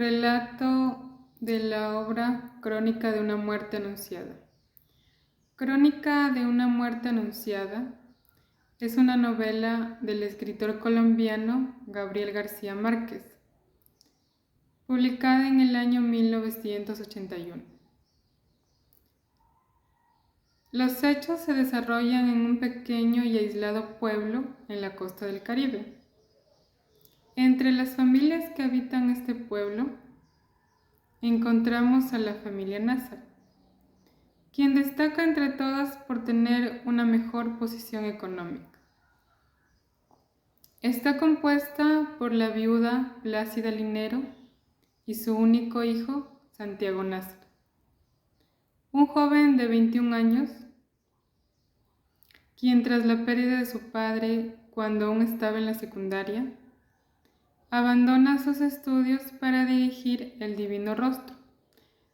Relato de la obra Crónica de una muerte anunciada. Crónica de una muerte anunciada es una novela del escritor colombiano Gabriel García Márquez, publicada en el año 1981. Los hechos se desarrollan en un pequeño y aislado pueblo en la costa del Caribe. Entre las familias que habitan este pueblo, encontramos a la familia Nazar, quien destaca entre todas por tener una mejor posición económica. Está compuesta por la viuda Plácida Linero y su único hijo, Santiago Nazar, un joven de 21 años, quien tras la pérdida de su padre cuando aún estaba en la secundaria, abandona sus estudios para dirigir el Divino Rostro,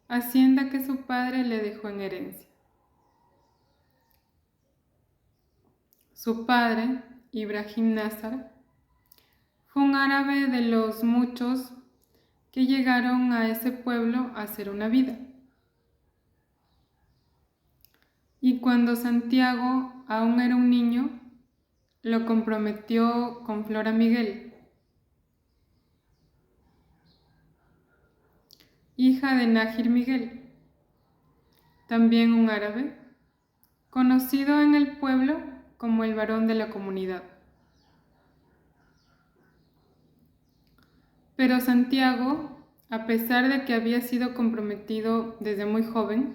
hacienda que su padre le dejó en herencia. Su padre, Ibrahim Nazar, fue un árabe de los muchos que llegaron a ese pueblo a hacer una vida. Y cuando Santiago aún era un niño, lo comprometió con Flora Miguel, hija de Nájir Miguel, también un árabe, conocido en el pueblo como el varón de la comunidad. Pero Santiago, a pesar de que había sido comprometido desde muy joven,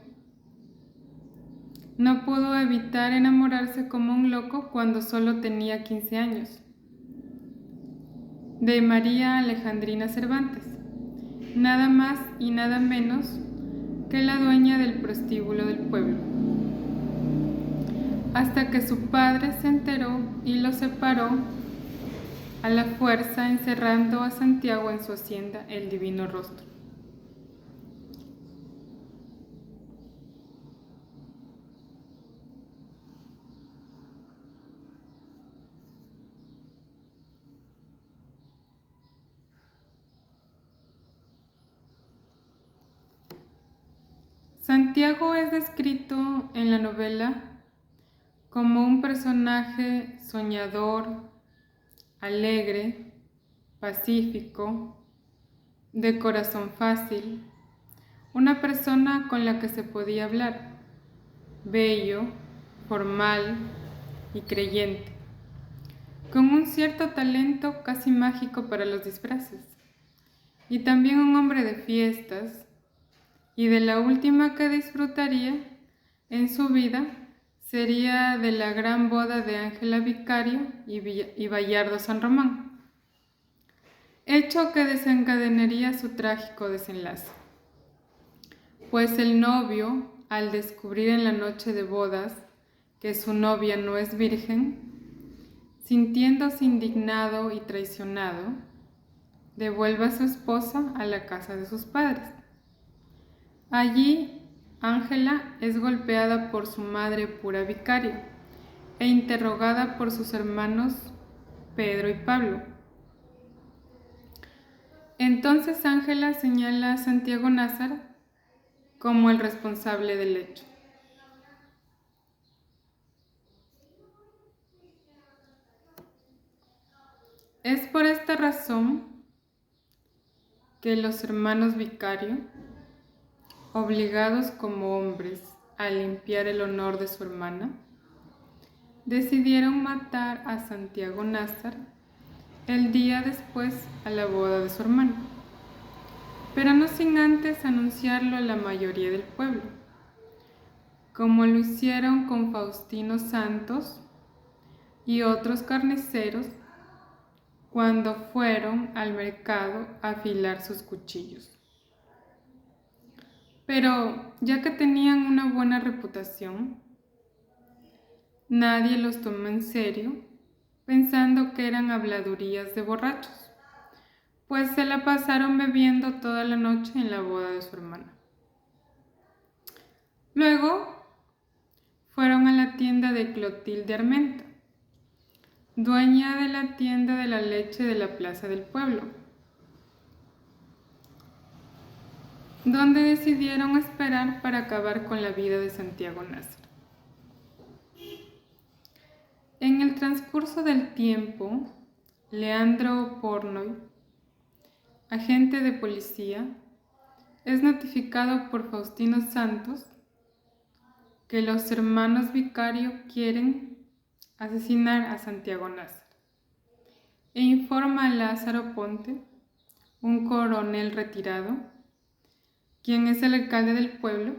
no pudo evitar enamorarse como un loco cuando solo tenía 15 años, de María Alejandrina Cervantes, nada más y nada menos que la dueña del prostíbulo del pueblo, hasta que su padre se enteró y lo separó a la fuerza, encerrando a Santiago en su hacienda, el Divino Rostro. Santiago es descrito en la novela como un personaje soñador, alegre, pacífico, de corazón fácil, una persona con la que se podía hablar, bello, formal y creyente, con un cierto talento casi mágico para los disfraces, y también un hombre de fiestas, y de la última que disfrutaría en su vida sería de la gran boda de Ángela Vicario y Bayardo San Román, hecho que desencadenaría su trágico desenlace, pues el novio, al descubrir en la noche de bodas que su novia no es virgen, sintiéndose indignado y traicionado, devuelve a su esposa a la casa de sus padres. Allí, Ángela es golpeada por su madre pura Vicario e interrogada por sus hermanos Pedro y Pablo. Entonces Ángela señala a Santiago Nazar como el responsable del hecho. Es por esta razón que los hermanos Vicario, obligados como hombres a limpiar el honor de su hermana, decidieron matar a Santiago Nazar el día después a la boda de su hermano, pero no sin antes anunciarlo a la mayoría del pueblo, como lo hicieron con Faustino Santos y otros carniceros cuando fueron al mercado a afilar sus cuchillos. Pero ya que tenían una buena reputación, nadie los tomó en serio, pensando que eran habladurías de borrachos, pues se la pasaron bebiendo toda la noche en la boda de su hermana. Luego fueron a la tienda de Clotilde Armenta, dueña de la tienda de la leche de la plaza del pueblo, donde decidieron esperar para acabar con la vida de Santiago Nazar. En el transcurso del tiempo, Leandro Portnoy, agente de policía, es notificado por Faustino Santos que los hermanos Vicario quieren asesinar a Santiago Nazar e informa a Lázaro Ponte, un coronel retirado, quien es el alcalde del pueblo,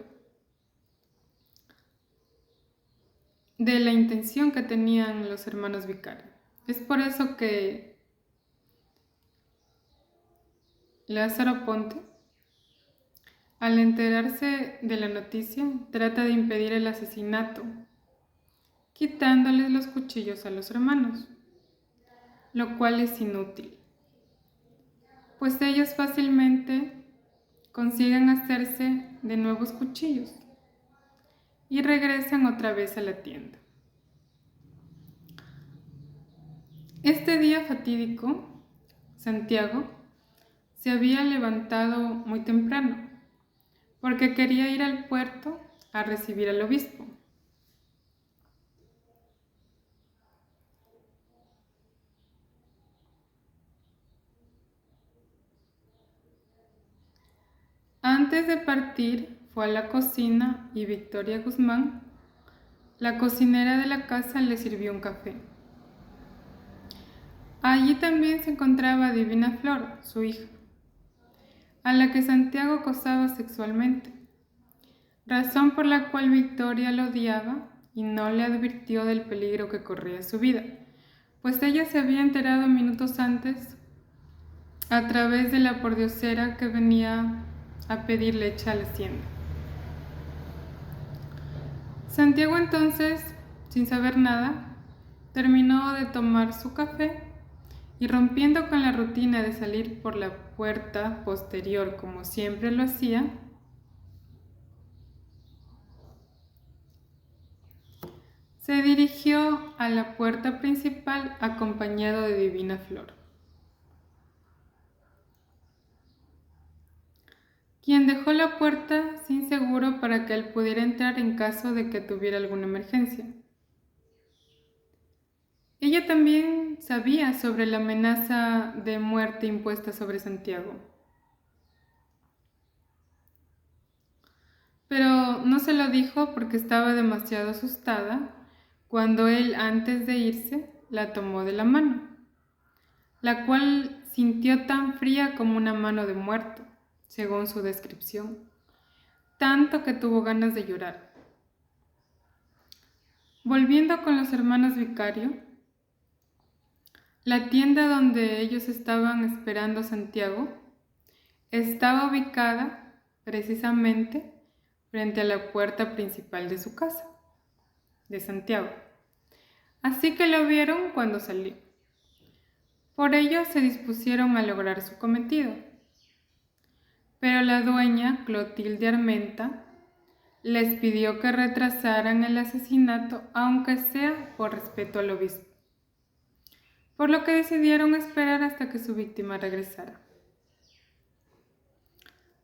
de la intención que tenían los hermanos Vicario. Es por eso que Lázaro Ponte, al enterarse de la noticia, trata de impedir el asesinato, quitándoles los cuchillos a los hermanos, lo cual es inútil, pues ellos fácilmente consiguen hacerse de nuevos cuchillos y regresan otra vez a la tienda. Este día fatídico, Santiago se había levantado muy temprano porque quería ir al puerto a recibir al obispo. Antes de partir, fue a la cocina y Victoria Guzmán, la cocinera de la casa, le sirvió un café. Allí también se encontraba Divina Flor, su hija, a la que Santiago acosaba sexualmente, razón por la cual Victoria lo odiaba y no le advirtió del peligro que corría su vida, pues ella se había enterado minutos antes a través de la pordiosera que venía a pedir leche a la hacienda. Santiago entonces, sin saber nada, terminó de tomar su café y, rompiendo con la rutina de salir por la puerta posterior como siempre lo hacía, se dirigió a la puerta principal acompañado de Divina Flor, quien dejó la puerta sin seguro para que él pudiera entrar en caso de que tuviera alguna emergencia. Ella también sabía sobre la amenaza de muerte impuesta sobre Santiago, pero no se lo dijo porque estaba demasiado asustada cuando él, antes de irse, la tomó de la mano, la cual sintió tan fría como una mano de muerto, según su descripción, tanto que tuvo ganas de llorar. Volviendo con los hermanos Vicario, la tienda donde ellos estaban esperando a Santiago estaba ubicada precisamente frente a la puerta principal de su casa, de Santiago. Así que lo vieron cuando salió. Por ello se dispusieron a lograr su cometido. Pero la dueña, Clotilde Armenta, les pidió que retrasaran el asesinato, aunque sea por respeto al obispo, por lo que decidieron esperar hasta que su víctima regresara.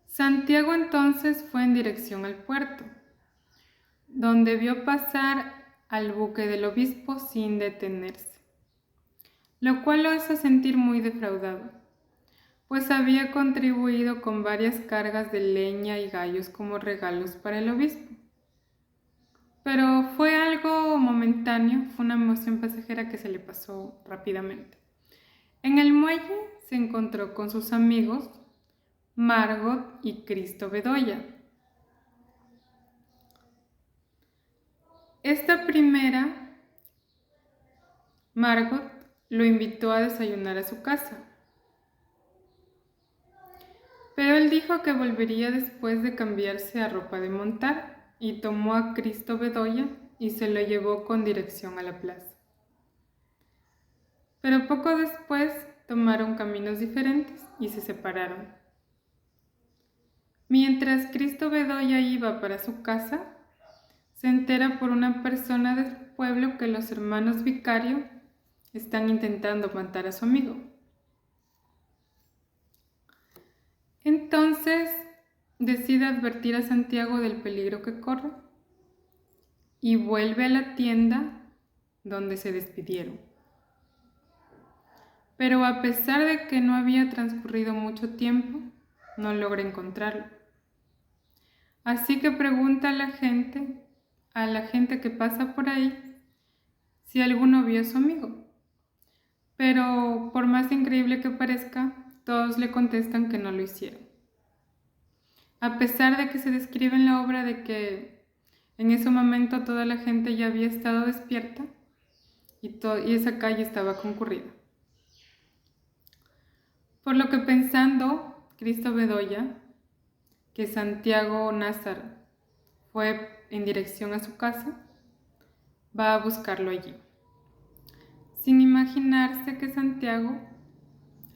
Santiago entonces fue en dirección al puerto, donde vio pasar al buque del obispo sin detenerse, lo cual lo hizo sentir muy defraudado, pues había contribuido con varias cargas de leña y gallos como regalos para el obispo. Pero fue algo momentáneo, fue una emoción pasajera que se le pasó rápidamente. En el muelle se encontró con sus amigos Margot y Cristo Bedoya. Esta primera, Margot, lo invitó a desayunar a su casa, pero él dijo que volvería después de cambiarse a ropa de montar, y tomó a Cristo Bedoya y se lo llevó con dirección a la plaza. Pero poco después tomaron caminos diferentes y se separaron. Mientras Cristo Bedoya iba para su casa, se entera por una persona del pueblo que los hermanos Vicario están intentando matar a su amigo. Entonces decide advertir a Santiago del peligro que corre y vuelve a la tienda donde se despidieron. Pero a pesar de que no había transcurrido mucho tiempo, no logra encontrarlo. Así que pregunta a la gente que pasa por ahí, si alguno vio a su amigo. Pero por más increíble que parezca, todos le contestan que no lo hicieron. A pesar de que se describe en la obra de que en ese momento toda la gente ya había estado despierta y esa calle estaba concurrida. Por lo que pensando Cristo Bedoya que Santiago Nazar fue en dirección a su casa, va a buscarlo allí, sin imaginarse que Santiago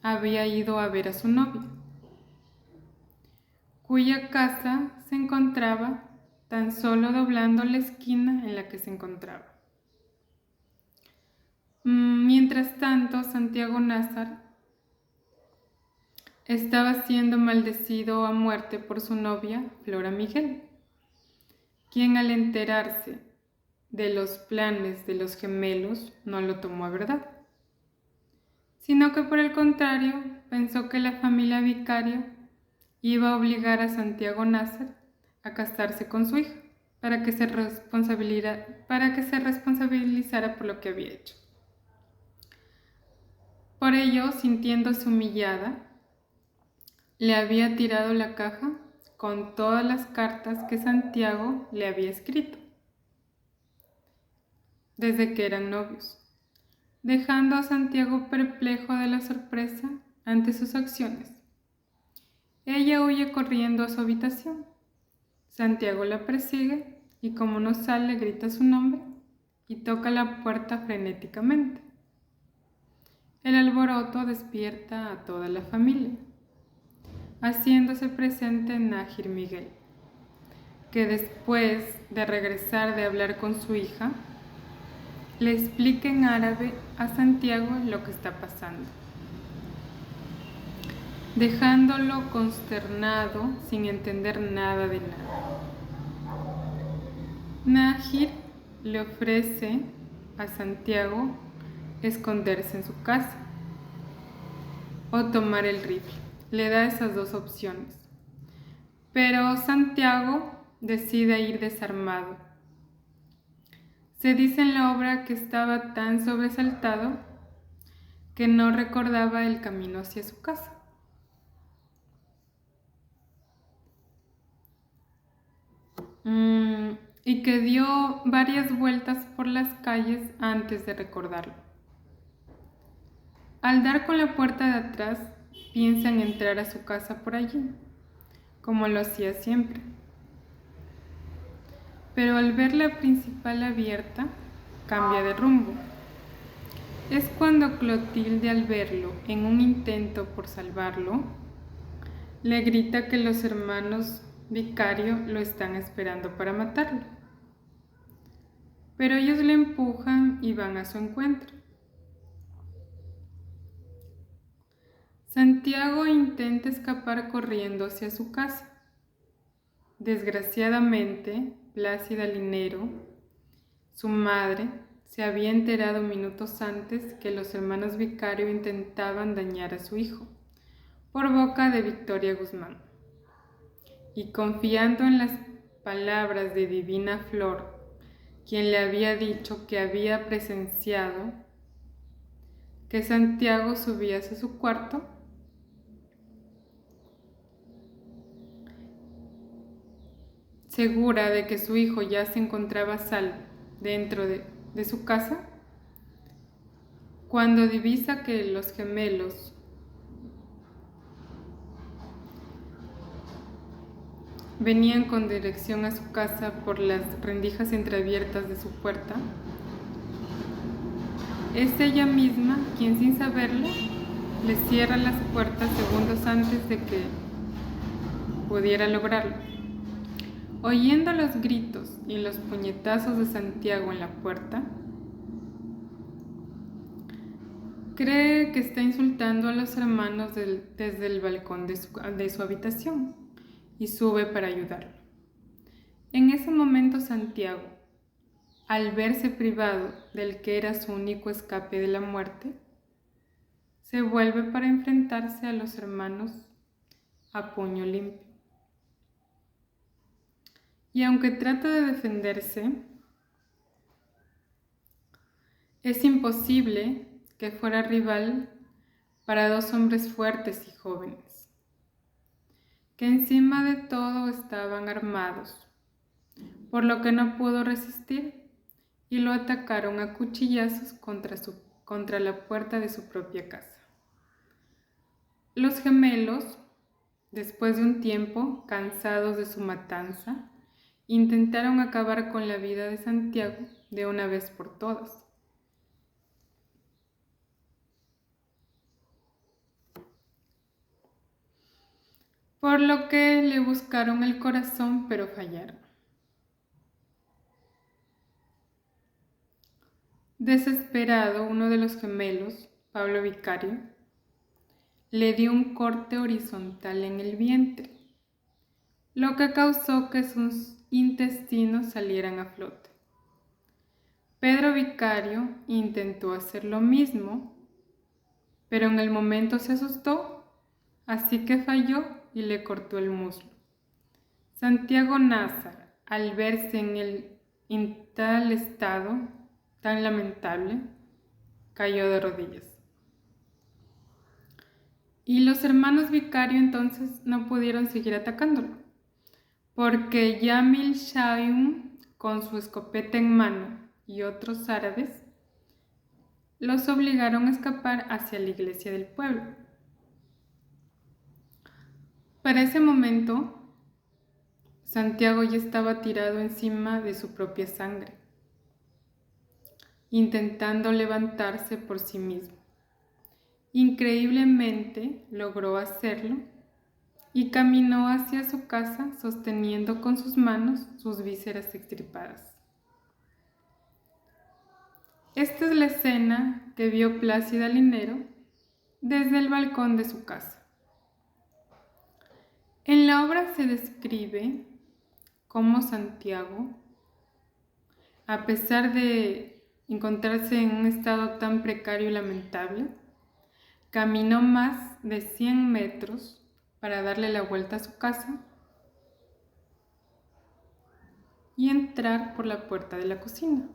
había ido a ver a su novia, cuya casa se encontraba tan solo doblando la esquina en la que se encontraba. Mientras tanto, Santiago Nazar estaba siendo maldecido a muerte por su novia, Flora Miguel, quien al enterarse de los planes de los gemelos no lo tomó a verdad, sino que por el contrario pensó que la familia Vicario iba a obligar a Santiago Nazar a casarse con su hija para que se responsabilizara por lo que había hecho. Por ello, sintiéndose humillada, le había tirado la caja con todas las cartas que Santiago le había escrito desde que eran novios, dejando a Santiago perplejo de la sorpresa ante sus acciones. Ella huye corriendo a su habitación. Santiago la persigue y como no sale grita su nombre y toca la puerta frenéticamente. El alboroto despierta a toda la familia, haciéndose presente Nájir Miguel, que después de regresar de hablar con su hija, le explica en árabe a Santiago lo que está pasando, dejándolo consternado sin entender nada de nada. Nájir le ofrece a Santiago esconderse en su casa o tomar el rifle. Le da esas dos opciones, pero Santiago decide ir desarmado. Se dice en la obra que estaba tan sobresaltado que no recordaba el camino hacia su casa. Y que dio varias vueltas por las calles antes de recordarlo. Al dar con la puerta de atrás, piensa en entrar a su casa por allí, como lo hacía siempre. Pero al ver la principal abierta, cambia de rumbo. Es cuando Clotilde, al verlo en un intento por salvarlo, le grita que los hermanos Vicario lo están esperando para matarlo. Pero ellos le empujan y van a su encuentro. Santiago intenta escapar corriendo hacia su casa. Desgraciadamente, Plácida Linero, su madre, se había enterado minutos antes que los hermanos Vicario intentaban dañar a su hijo, por boca de Victoria Guzmán. Y confiando en las palabras de Divina Flor, quien le había dicho que había presenciado que Santiago subía hacia su cuarto, segura de que su hijo ya se encontraba salvo dentro de su casa, cuando divisa que los gemelos venían con dirección a su casa por las rendijas entreabiertas de su puerta, es ella misma quien, sin saberlo, le cierra las puertas segundos antes de que pudiera lograrlo. Oyendo los gritos y los puñetazos de Santiago en la puerta, cree que está insultando a los hermanos desde el balcón de su habitación y sube para ayudarlo. En ese momento Santiago, al verse privado del que era su único escape de la muerte, se vuelve para enfrentarse a los hermanos a puño limpio. Y aunque trata de defenderse, es imposible que fuera rival para dos hombres fuertes y jóvenes, que encima de todo estaban armados, por lo que no pudo resistir y lo atacaron a cuchillazos contra la puerta de su propia casa. Los gemelos, después de un tiempo, cansados de su matanza, intentaron acabar con la vida de Santiago de una vez por todas. Por lo que le buscaron el corazón, pero fallaron. Desesperado, uno de los gemelos, Pablo Vicario, le dio un corte horizontal en el vientre, lo que causó que sus intestinos salieran a flote. Pedro Vicario intentó hacer lo mismo, pero en el momento se asustó, así que falló y le cortó el muslo. Santiago Nazar, al verse en tal estado tan lamentable, cayó de rodillas. Y los hermanos Vicario entonces no pudieron seguir atacándolo, porque Yamil Shaum, con su escopeta en mano, y otros árabes, los obligaron a escapar hacia la iglesia del pueblo. Para ese momento, Santiago ya estaba tirado encima de su propia sangre, intentando levantarse por sí mismo. Increíblemente logró hacerlo y caminó hacia su casa sosteniendo con sus manos sus vísceras extirpadas. Esta es la escena que vio Plácida Linero desde el balcón de su casa. En la obra se describe cómo Santiago, a pesar de encontrarse en un estado tan precario y lamentable, caminó más de 100 metros para darle la vuelta a su casa y entrar por la puerta de la cocina.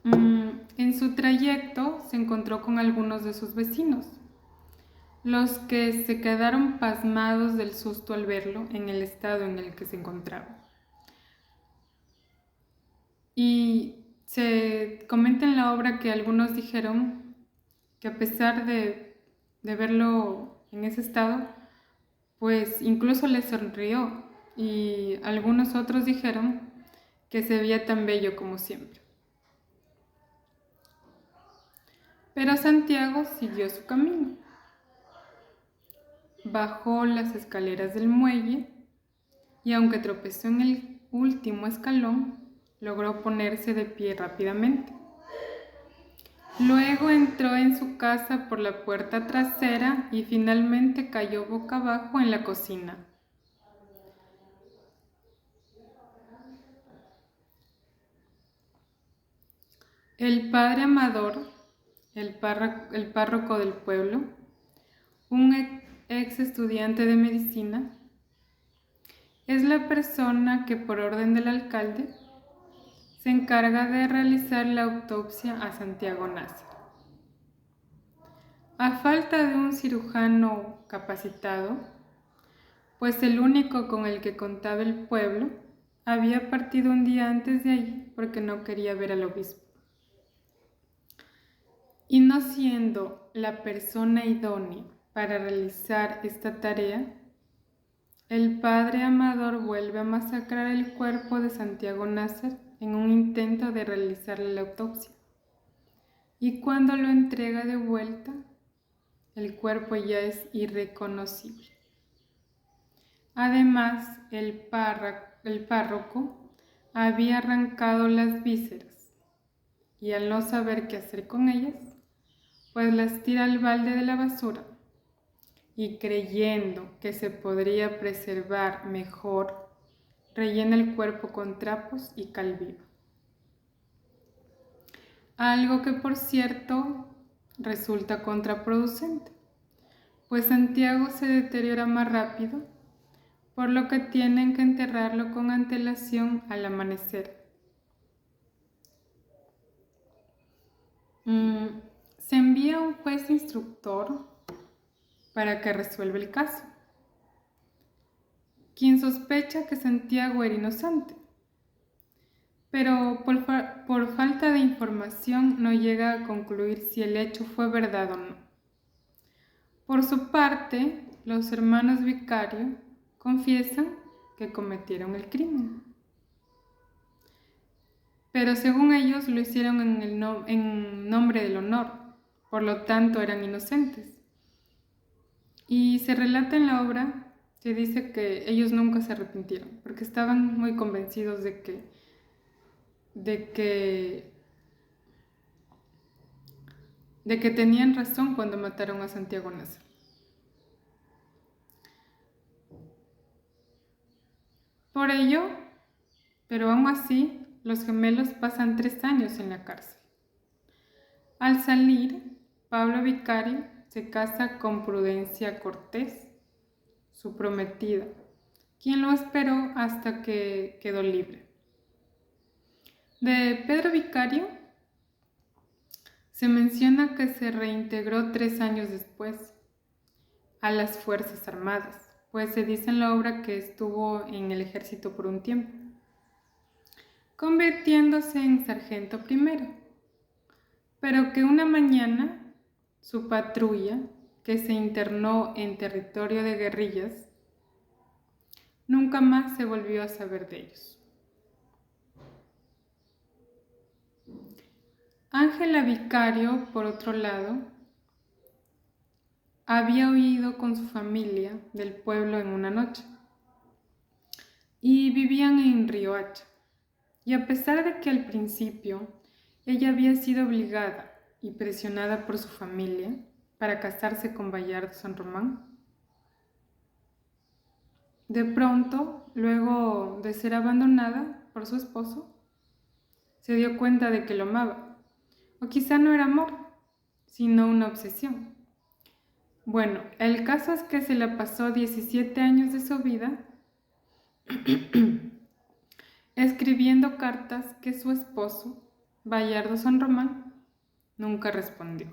En su trayecto se encontró con algunos de sus vecinos, los que se quedaron pasmados del susto al verlo en el estado en el que se encontraba. Y se comenta en la obra que algunos dijeron que a pesar de verlo en ese estado, pues incluso le sonrió, y algunos otros dijeron que se veía tan bello como siempre. Pero Santiago siguió su camino. Bajó las escaleras del muelle y aunque tropezó en el último escalón, logró ponerse de pie rápidamente. Luego entró en su casa por la puerta trasera y finalmente cayó boca abajo en la cocina. El padre Amador, el párroco del pueblo, un ex estudiante de medicina, es la persona que por orden del alcalde se encarga de realizar la autopsia a Santiago Nazar. A falta de un cirujano capacitado, pues el único con el que contaba el pueblo había partido un día antes de allí porque no quería ver al obispo. Y no siendo la persona idónea para realizar esta tarea, el padre Amador vuelve a masacrar el cuerpo de Santiago Nazar en un intento de realizarle la autopsia. Y cuando lo entrega de vuelta, el cuerpo ya es irreconocible. Además, el párroco había arrancado las vísceras y al no saber qué hacer con ellas, pues las tira al balde de la basura y creyendo que se podría preservar mejor, rellena el cuerpo con trapos y cal viva. Algo que, por cierto, resulta contraproducente, pues Santiago se deteriora más rápido, por lo que tienen que enterrarlo con antelación al amanecer. Se envía un juez instructor para que resuelva el caso, quien sospecha que Santiago era inocente, pero por falta de información no llega a concluir si el hecho fue verdad o no. Por su parte, los hermanos Vicario confiesan que cometieron el crimen, pero según ellos lo hicieron en nombre del honor, por lo tanto eran inocentes. Y se relata en la obra, se dice que ellos nunca se arrepintieron, porque estaban muy convencidos de que tenían razón cuando mataron a Santiago Nasser. Por ello, pero aún así, los gemelos pasan 3 años en la cárcel. Al salir, Pablo Vicario se casa con Prudencia Cortés, su prometida, quien lo esperó hasta que quedó libre. De Pedro Vicario se menciona que se reintegró 3 años después a las Fuerzas Armadas, pues se dice en la obra que estuvo en el ejército por un tiempo, convirtiéndose en sargento primero, pero que una mañana su patrulla, que se internó en territorio de guerrillas, nunca más se volvió a saber de ellos. Ángela Vicario, por otro lado, había huido con su familia del pueblo en una noche y vivían en Riohacha. Y a pesar de que al principio ella había sido obligada y presionada por su familia para casarse con Bayardo San Román, de pronto, luego de ser abandonada por su esposo, se dio cuenta de que lo amaba. O quizá no era amor, sino una obsesión. Bueno, el caso es que se la pasó 17 años de su vida escribiendo cartas que su esposo, Bayardo San Román, nunca respondió.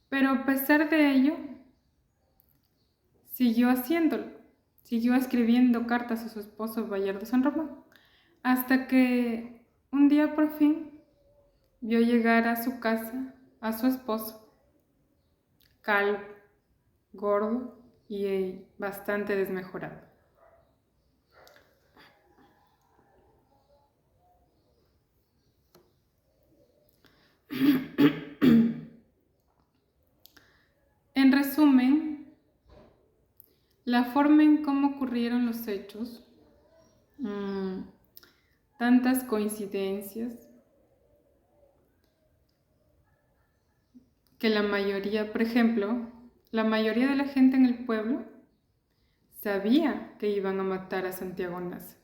Pero a pesar de ello, siguió haciéndolo. Siguió escribiendo cartas a su esposo, Bayardo San Román, hasta que un día por fin vio llegar a su casa a su esposo, calvo, gordo y bastante desmejorado. En resumen, la forma en cómo ocurrieron los hechos, tantas coincidencias, que la mayoría, por ejemplo, la mayoría de la gente en el pueblo sabía que iban a matar a Santiago Nasser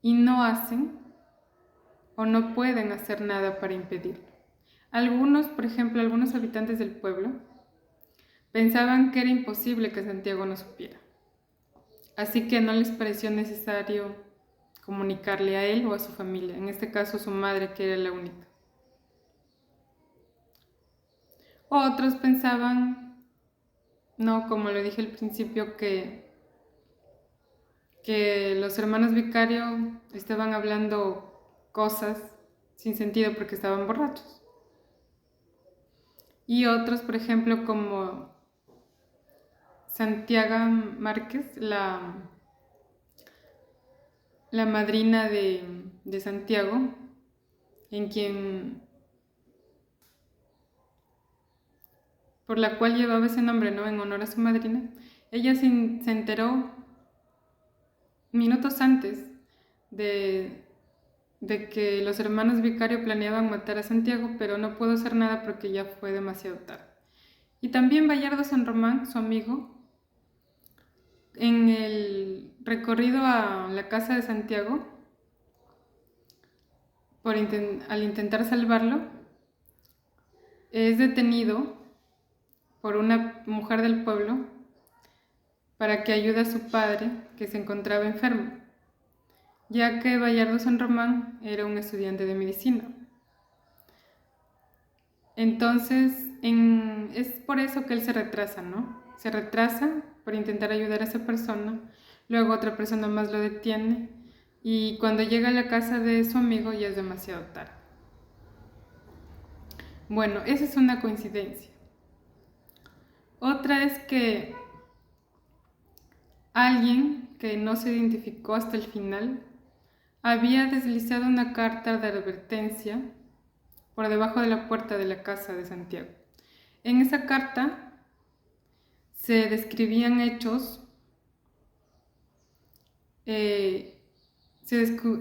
y no hacen o no pueden hacer nada para impedirlo. Algunos, por ejemplo, algunos habitantes del pueblo pensaban que era imposible que Santiago no supiera, así que no les pareció necesario comunicarle a él o a su familia, en este caso su madre, que era la única. Otros pensaban, no, como lo dije al principio, que los hermanos Vicario estaban hablando cosas sin sentido porque estaban borrachos. Y otros, por ejemplo, como Santiago Márquez, la madrina de Santiago, por la cual llevaba ese nombre, ¿no?, en honor a su madrina. Ella se enteró minutos antes de que los hermanos Vicario planeaban matar a Santiago, pero no pudo hacer nada porque ya fue demasiado tarde. Y también Bayardo San Román, su amigo, en el recorrido a la casa de Santiago, al intentar salvarlo, es detenido por una mujer del pueblo para que ayude a su padre, que se encontraba enfermo, ya que Bayardo San Román era un estudiante de medicina. Entonces, es por eso que él se retrasa, ¿no? Se retrasa por intentar ayudar a esa persona, luego otra persona más lo detiene y cuando llega a la casa de su amigo ya es demasiado tarde. Bueno, esa es una coincidencia. Otra es que alguien que no se identificó hasta el final había deslizado una carta de advertencia por debajo de la puerta de la casa de Santiago. En esa carta se describían hechos, se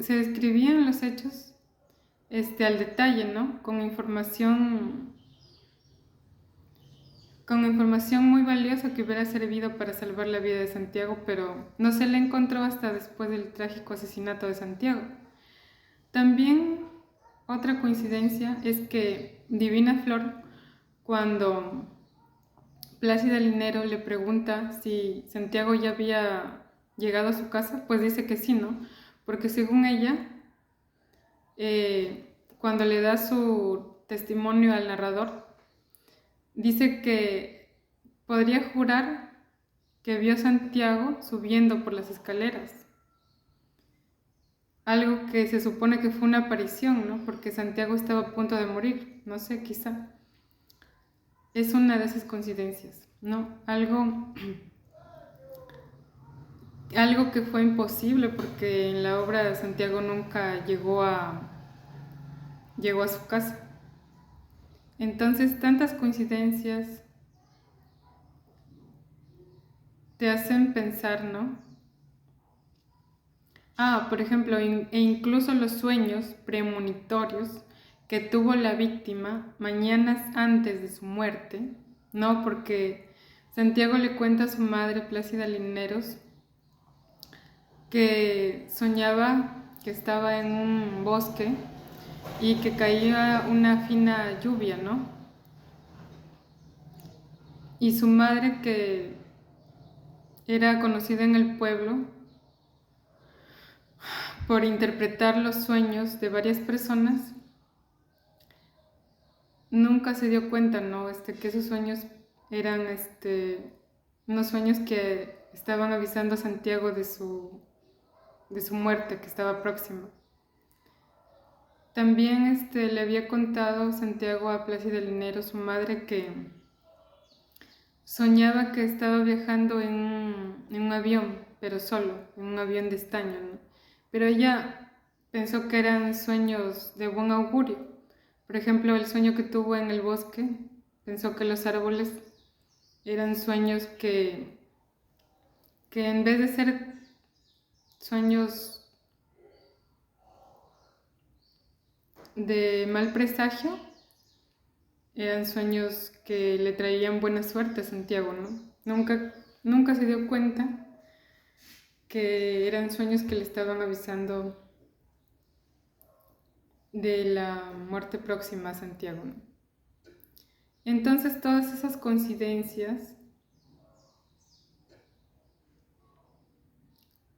describían los hechos al detalle, ¿no? Con información muy valiosa que hubiera servido para salvar la vida de Santiago, pero no se le encontró hasta después del trágico asesinato de Santiago. También otra coincidencia es que Divina Flor, cuando Plácida Linero le pregunta si Santiago ya había llegado a su casa, pues dice que sí, ¿no? Porque según ella, cuando le da su testimonio al narrador, dice que podría jurar que vio a Santiago subiendo por las escaleras. Algo que se supone que fue una aparición, ¿no? Porque Santiago estaba a punto de morir, no sé, quizá. Es una de esas coincidencias, ¿no? Algo que fue imposible porque en la obra de Santiago nunca llegó a su casa. Entonces, tantas coincidencias te hacen pensar, ¿no? Por ejemplo, e incluso los sueños premonitorios que tuvo la víctima mañanas antes de su muerte, ¿no? Porque Santiago le cuenta a su madre, Plácida Lineros, que soñaba que estaba en un bosque y que caía una fina lluvia, ¿no? Y su madre, que era conocida en el pueblo por interpretar los sueños de varias personas, nunca se dio cuenta, ¿no? Que esos sueños eran unos sueños que estaban avisando a Santiago de su muerte, que estaba próxima. También le había contado Santiago a Plácida Linero, su madre, que soñaba que estaba viajando en un avión, pero solo, en un avión de estaño, ¿no? Pero ella pensó que eran sueños de buen augurio. Por ejemplo, el sueño que tuvo en el bosque, pensó que los árboles eran sueños que en vez de ser sueños de mal presagio, eran sueños que le traían buena suerte a Santiago, ¿no? Nunca se dio cuenta que eran sueños que le estaban avisando de la muerte próxima a Santiago, ¿no? Entonces todas esas coincidencias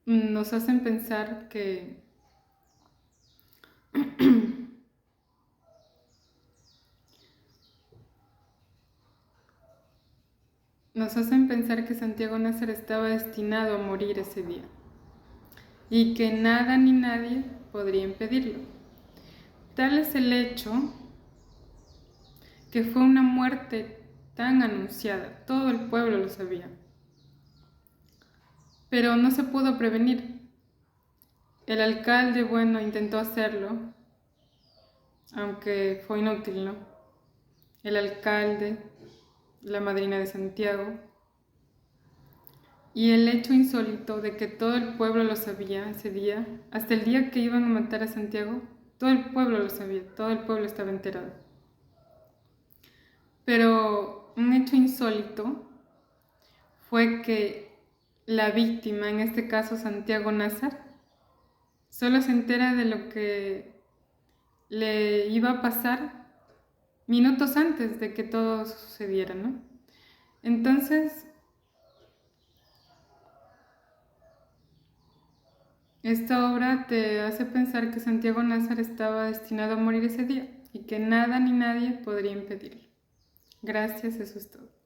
nos hacen pensar que Santiago Nasser estaba destinado a morir ese día y que nada ni nadie podría impedirlo. Tal es el hecho que fue una muerte tan anunciada, todo el pueblo lo sabía, pero no se pudo prevenir. El alcalde, bueno, intentó hacerlo, aunque fue inútil, ¿no? El alcalde, la madrina de Santiago, y el hecho insólito de que todo el pueblo lo sabía ese día, hasta el día que iban a matar a Santiago, todo el pueblo lo sabía, todo el pueblo estaba enterado. Pero un hecho insólito insólito fue que la víctima, en este caso Santiago Nazar, solo se entera de lo que le iba a pasar minutos antes de que todo sucediera, ¿no? Entonces, esta obra te hace pensar que Santiago Nazar estaba destinado a morir ese día y que nada ni nadie podría impedirlo. Gracias, eso es todo.